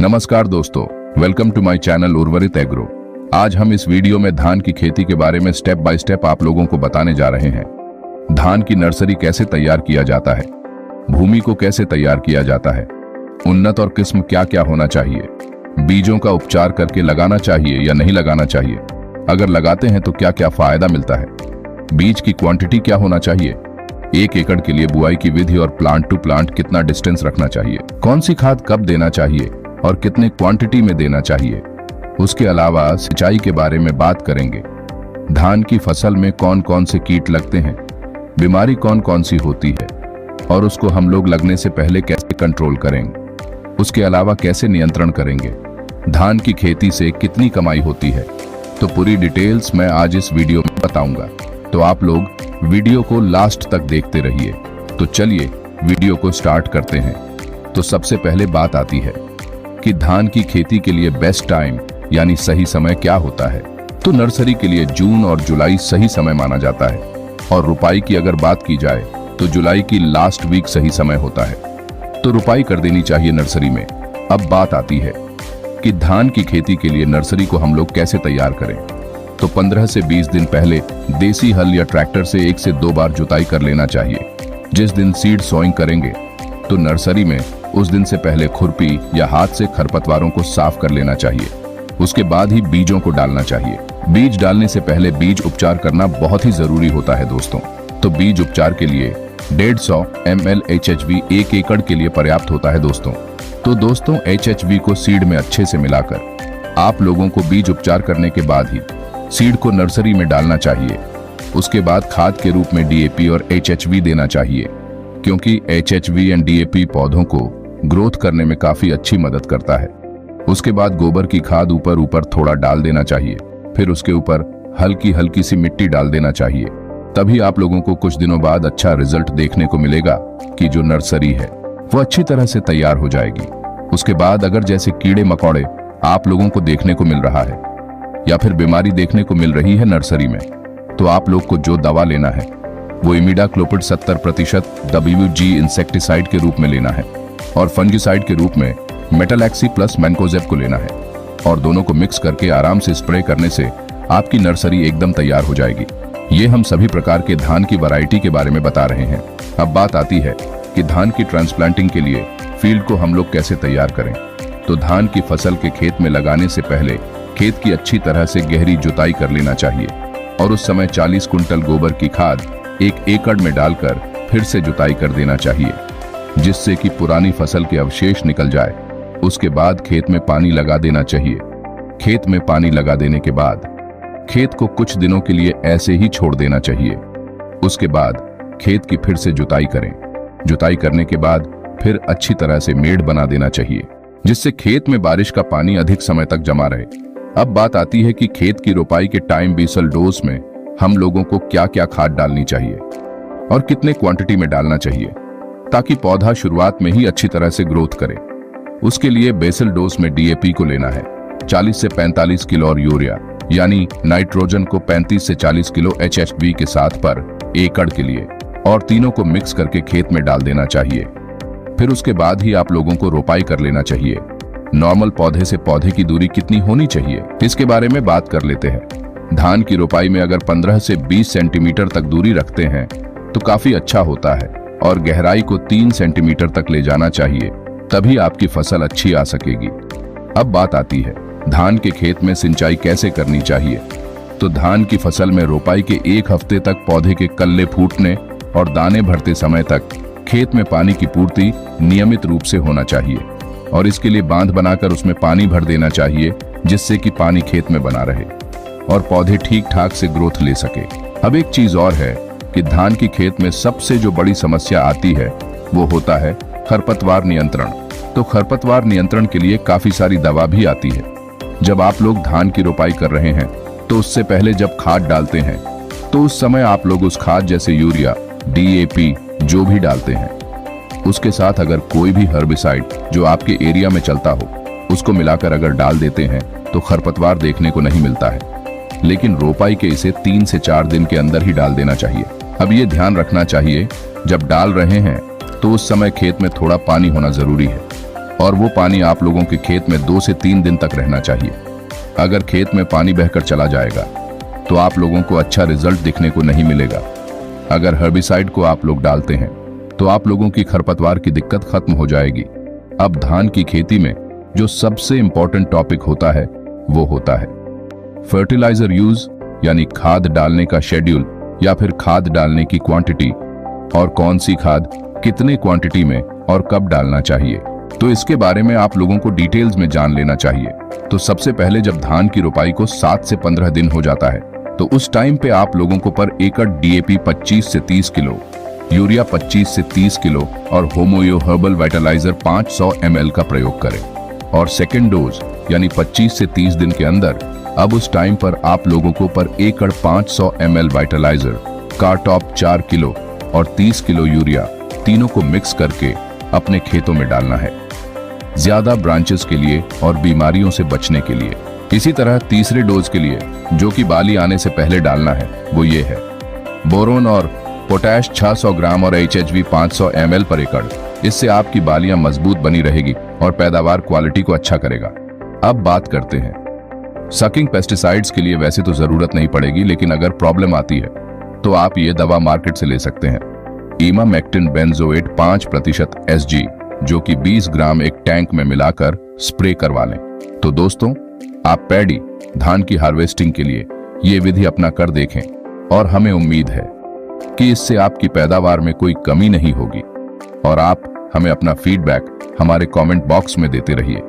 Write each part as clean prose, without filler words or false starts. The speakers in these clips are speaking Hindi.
नमस्कार दोस्तों, वेलकम टू माय चैनल उर्वरित एग्रो। आज हम इस वीडियो में धान की खेती के बारे में स्टेप बाय स्टेप आप लोगों को बताने जा रहे हैं। धान की नर्सरी कैसे तैयार किया जाता है, भूमि को कैसे तैयार किया जाता है, उन्नत और किस्म क्या क्या होना चाहिए, बीजों का उपचार करके लगाना चाहिए या नहीं लगाना चाहिए, अगर लगाते हैं तो क्या क्या फायदा मिलता है, बीज की क्वांटिटी क्या होना चाहिए, 1 एकड़ के लिए बुआई की विधि और प्लांट टू प्लांट कितना डिस्टेंस रखना चाहिए, कौन सी खाद कब देना चाहिए और कितने क्वांटिटी में देना चाहिए। उसके अलावा सिंचाई के बारे में बात करेंगे। धान की फसल में कौन कौन से कीट लगते हैं, बीमारी कौन कौन सी होती है और उसको हम लोग लगने से पहले कैसे कंट्रोल करेंगे। उसके अलावा कैसे नियंत्रण करेंगे। धान की खेती से कितनी कमाई होती है, तो पूरी डिटेल्स मैं आज इस वीडियो में बताऊंगा। तो आप लोग वीडियो को लास्ट तक देखते रहिए। तो चलिए वीडियो को स्टार्ट करते हैं। तो सबसे पहले बात आती है कि धान की खेती के लिए बेस्ट टाइम यानी सही समय क्या होता है। तो नर्सरी के लिए जून और जुलाई सही समय माना जाता है और रुपाई की अगर बात की जाए तो जुलाई की लास्ट वीक सही समय होता है। तो रुपाई कर देनी चाहिए नर्सरी में। अब बात आती है कि धान की खेती के लिए नर्सरी को हम लोग कैसे तैयार करें। तो 15 से 20 दिन पहले देसी हल या ट्रैक्टर से 1 से 2 बार जुताई कर लेना चाहिए। जिस दिन सीड सोइंग करेंगे तो नर्सरी में उस दिन से पहले खुरपी या हाथ से खरपतवारों को साफ कर लेना चाहिए। उसके बाद ही बीजों को डालना चाहिए। बीज डालने से पहले बीज उपचार करना बहुत ही जरूरी होता है दोस्तों। तो बीज उपचार के लिए 150 ml HHV 1 एकड़ के लिए पर्याप्त होता है दोस्तों। तो दोस्तों HHV को सीड में अच्छे से मिलाकर आप लोगों को बीज उपचार करने के बाद ही सीड को नर्सरी में डालना चाहिए। उसके बाद खाद के रूप में DAP और HHV देना चाहिए, क्योंकि HHV एंड DAP पौधों को ग्रोथ करने में काफी अच्छी मदद करता है। उसके बाद गोबर की खाद ऊपर ऊपर थोड़ा डाल देना चाहिए। फिर उसके ऊपर हल्की हल्की सी मिट्टी डाल देना चाहिए। तभी आप लोगों को कुछ दिनों बाद अच्छा रिजल्ट देखने को मिलेगा कि जो नर्सरी है वो अच्छी तरह से तैयार हो जाएगी। उसके बाद अगर जैसे कीड़े मकोड़े आप लोगों को देखने को मिल रहा है या फिर बीमारी देखने को मिल रही है नर्सरी में, तो आप लोग को जो दवा लेना है वो इमिडाक्लोपिड 70% WG इंसेक्टिसाइड के रूप में लेना है और फंगिसाइड के रूप में मेटालैक्सी प्लस मैनकोजेब को लेना है और दोनों को मिक्स करके आराम से स्प्रे करने से आपकी नर्सरी एकदम तैयार हो जाएगी। ये हम सभी प्रकार के धान की वैरायटी के बारे में बता रहे हैं। अब बात आती है कि धान की ट्रांसप्लांटिंग के लिए फील्ड को हम लोग कैसे तैयार करें। तो धान की फसल के खेत में लगाने से पहले खेत की अच्छी तरह से गहरी जुताई कर लेना चाहिए और उस समय 40 कुंटल गोबर की खाद 1 एकड़ में डालकर फिर से जुताई कर देना चाहिए, जिससे कि पुरानी फसल के अवशेष निकल जाए। उसके बाद खेत में पानी लगा देना चाहिए। खेत में पानी लगा देने के बाद खेत को कुछ दिनों के लिए ऐसे ही छोड़ देना चाहिए। उसके बाद खेत की फिर से जुताई करें। जुताई करने के बाद फिर अच्छी तरह से मेड़ बना देना चाहिए, जिससे खेत में बारिश का पानी अधिक समय तक जमा रहे। अब बात आती है कि खेत की रोपाई के टाइम बीसल डोज में हम लोगों को क्या क्या खाद डालनी चाहिए और कितने क्वांटिटी में डालना चाहिए, ताकि पौधा शुरुआत में ही अच्छी तरह से ग्रोथ करे। उसके लिए बेसल डोज में DAP को लेना है 40 से 45 किलो और यूरिया यानी नाइट्रोजन को 35 से 40 किलो HHV के साथ पर एकड़ के लिए और तीनों को मिक्स करके खेत में डाल देना चाहिए। फिर उसके बाद ही आप लोगों को रोपाई कर लेना चाहिए। नॉर्मल पौधे से पौधे की दूरी कितनी होनी चाहिए, इसके बारे में बात कर लेते हैं। धान की रोपाई में अगर 15 से 20 सेंटीमीटर तक दूरी रखते हैं तो काफी अच्छा होता है और गहराई को 3 सेंटीमीटर तक ले जाना चाहिए, तभी आपकी फसल अच्छी आ सकेगी। अब बात आती है धान के खेत में सिंचाई कैसे करनी चाहिए। तो धान की फसल में रोपाई के 1 हफ्ते तक पौधे के कल्ले फूटने और दाने भरते समय तक खेत में पानी की पूर्ति नियमित रूप से होना चाहिए और इसके लिए बांध बनाकर उसमें पानी भर देना चाहिए, जिससे कि पानी खेत में बना रहे और पौधे ठीक ठाक से ग्रोथ ले सके। अब एक चीज और है कि धान की खेत में सबसे जो बड़ी समस्या आती है वो होता है खरपतवार नियंत्रण। तो खरपतवार नियंत्रण के लिए काफी सारी दवा भी आती है। जब आप लोग धान की रोपाई कर रहे हैं तो उससे पहले जब खाद डालते हैं तो उस समय आप लोग उस खाद जैसे यूरिया, DAP जो भी डालते हैं उसके साथ अगर कोई भी हर्बिसाइड जो आपके एरिया में चलता हो उसको मिलाकर अगर डाल देते हैं तो खरपतवार देखने को नहीं मिलता है। लेकिन रोपाई के इसे 3 से 4 दिन के अंदर ही डाल देना चाहिए। अब ये ध्यान रखना चाहिए जब डाल रहे हैं तो उस समय खेत में थोड़ा पानी होना जरूरी है। और वो पानी आप लोगों के खेत में 2 से 3 दिन तक रहना चाहिए। अगर खेत में पानी बहकर चला जाएगा तो आप लोगों को अच्छा रिजल्ट दिखने को नहीं मिलेगा। अगर हर्बिसाइड को आप लोग डालते हैं तो आप लोगों की खरपतवार की दिक्कत खत्म हो जाएगी। अब धान की खेती में जो सबसे इंपॉर्टेंट टॉपिक होता है वो होता है फर्टिलाइजर यूज, यानी खाद डालने का शेड्यूल या फिर खाद डालने की क्वांटिटी, और कौन सी खाद कितने क्वांटिटी में और कब डालना चाहिए। तो इसके बारे में आप लोगों को डिटेल्स में जान लेना चाहिए। तो सबसे पहले जब धान की रोपाई को 7 से 15 दिन हो जाता है तो उस टाइम पे आप लोगों को पर एकड़ डीएपी 25 से 30 किलो, यूरिया 25 से 30 किलो और होमोयो हर्बल वाइटलाइजर 500 ml का प्रयोग करें। और सेकेंड डोज यानी 25 से 30 दिन के अंदर अब उस टाइम पर आप लोगों को पर एकड़ 500 ml वाइटलाइजर, कारटॉप 4 किलो और 30 किलो यूरिया तीनों को मिक्स करके अपने खेतों में डालना है, ज्यादा ब्रांचेस के लिए और बीमारियों से बचने के लिए। इसी तरह तीसरे डोज के लिए जो कि बाली आने से पहले डालना है वो ये है बोरोन और पोटैश 600 ग्राम और HHV 500 ml पर एकड़। इससे आपकी बालियां मजबूत बनी रहेगी और पैदावार क्वालिटी को अच्छा करेगा। अब बात करते हैं सकिंग पेस्टिसाइड्स के लिए। वैसे तो जरूरत नहीं पड़ेगी, लेकिन अगर प्रॉब्लम आती है तो आप ये दवा मार्केट से ले सकते हैं, इमामेक्टिन बेंजोएट 5% SG, जो कि 20 ग्राम एक टैंक में मिलाकर स्प्रे करवा लें। तो दोस्तों, आप पैडी धान की हार्वेस्टिंग के लिए ये विधि अपना कर देखें और हमें उम्मीद है कि इससे आपकी पैदावार में कोई कमी नहीं होगी। और आप हमें अपना फीडबैक हमारे कमेंट बॉक्स में देते रहिए।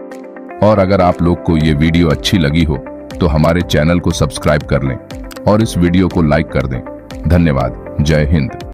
और अगर आप लोग को ये वीडियो अच्छी लगी हो तो हमारे चैनल को सब्सक्राइब कर लें और इस वीडियो को लाइक कर दें। धन्यवाद। जय हिंद।